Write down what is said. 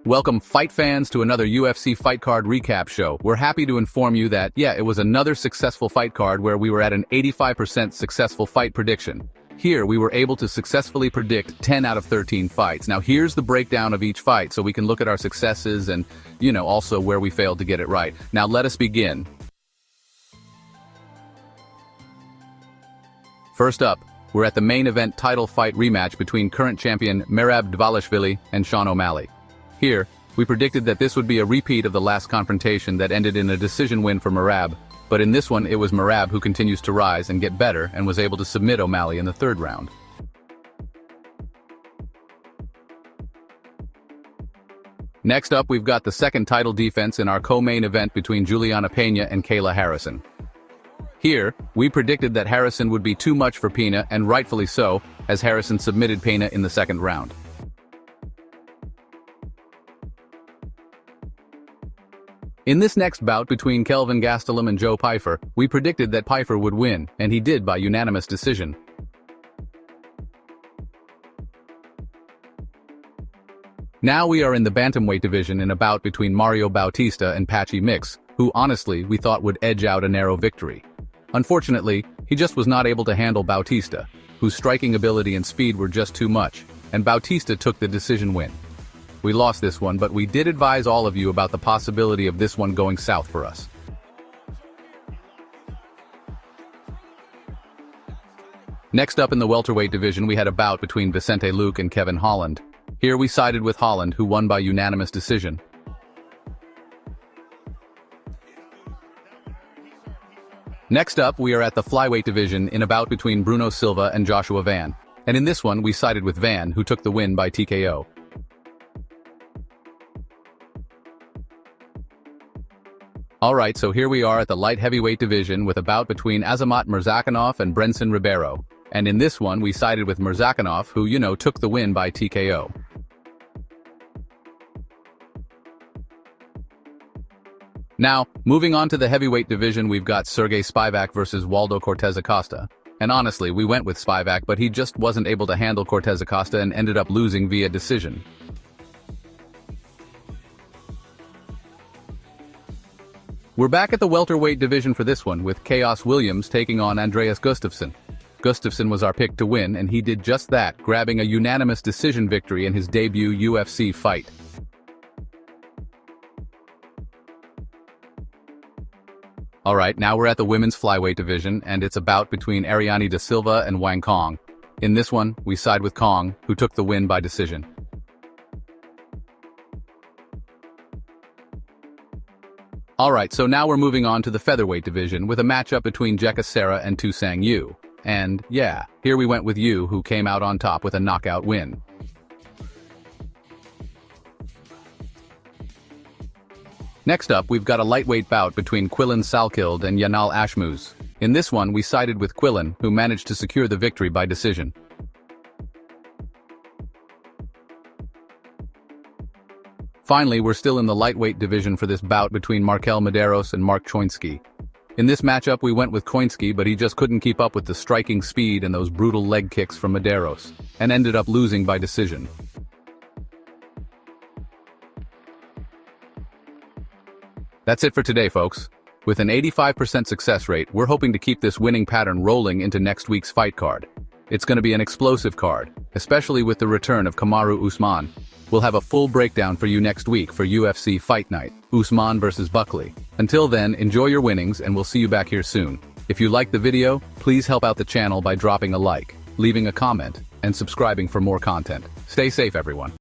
Welcome fight fans to another UFC fight card recap show. We're happy to inform you that, it was another successful fight card where we were at an 85% successful fight prediction. Here, we were able to successfully predict 10 out of 13 fights. Now here's the breakdown of each fight so we can look at our successes and, also where we failed to get it right. Now let us begin. First up, we're at the main event title fight rematch between current champion Merab Dvalishvili and Sean O'Malley. Here, we predicted that this would be a repeat of the last confrontation that ended in a decision win for Merab, but in this one it was Merab who continues to rise and get better and was able to submit O'Malley in the third round. Next up, we've got the second title defense in our co-main event between Juliana Pena and Kayla Harrison. Here, we predicted that Harrison would be too much for Pena, and rightfully so, as Harrison submitted Pena in the second round. In this next bout between Kelvin Gastelum and Joe Pyfer, we predicted that Pyfer would win, and he did by unanimous decision. Now we are in the Bantamweight division in a bout between Mario Bautista and Patchy Mix, who honestly we thought would edge out a narrow victory. Unfortunately, he just was not able to handle Bautista, whose striking ability and speed were just too much, and Bautista took the decision win. We lost this one, but we did advise all of you about the possibility of this one going south for us. Next up in the welterweight division, we had a bout between Vicente Luque and Kevin Holland. Here we sided with Holland, who won by unanimous decision. Next up, we are at the flyweight division in a bout between Bruno Silva and Joshua Van, and in this one we sided with Van, who took the win by TKO. Alright, so here we are at the light heavyweight division with a bout between Azamat Murzakanov and Brenson Ribeiro, and in this one we sided with Murzakanov, who, took the win by TKO. Now, moving on to the heavyweight division, we've got Sergey Spivac versus Waldo Cortes-Acosta. And honestly, we went with Spivac, but he just wasn't able to handle Cortes-Acosta and ended up losing via decision. We're back at the welterweight division for this one, with Chaos Williams taking on Andreas Gustafson. Gustafson was our pick to win, and he did just that, grabbing a unanimous decision victory in his debut UFC fight. Alright, now we're at the women's flyweight division, and it's a bout between Ariane da Silva and Wang Cong. In this one, we side with Cong, who took the win by decision. Alright, so now we're moving on to the featherweight division with a matchup between Jeka Serra and Tusang Yu. And here we went with Yu, who came out on top with a knockout win. Next up, we've got a lightweight bout between Quillan Salkilld and Yanal Ashmouz. In this one, we sided with Quillan, who managed to secure the victory by decision. Finally, we're still in the lightweight division for this bout between Markel Mederos and Mark Choinski. In this matchup, we went with Choinski, but he just couldn't keep up with the striking speed and those brutal leg kicks from Mederos, and ended up losing by decision. That's it for today, folks. With an 85% success rate, we're hoping to keep this winning pattern rolling into next week's fight card. It's going to be an explosive card, especially with the return of Kamaru Usman. We'll have a full breakdown for you next week for UFC Fight Night, Usman versus Buckley. Until then, enjoy your winnings and we'll see you back here soon. If you liked the video, please help out the channel by dropping a like, leaving a comment, and subscribing for more content. Stay safe, everyone.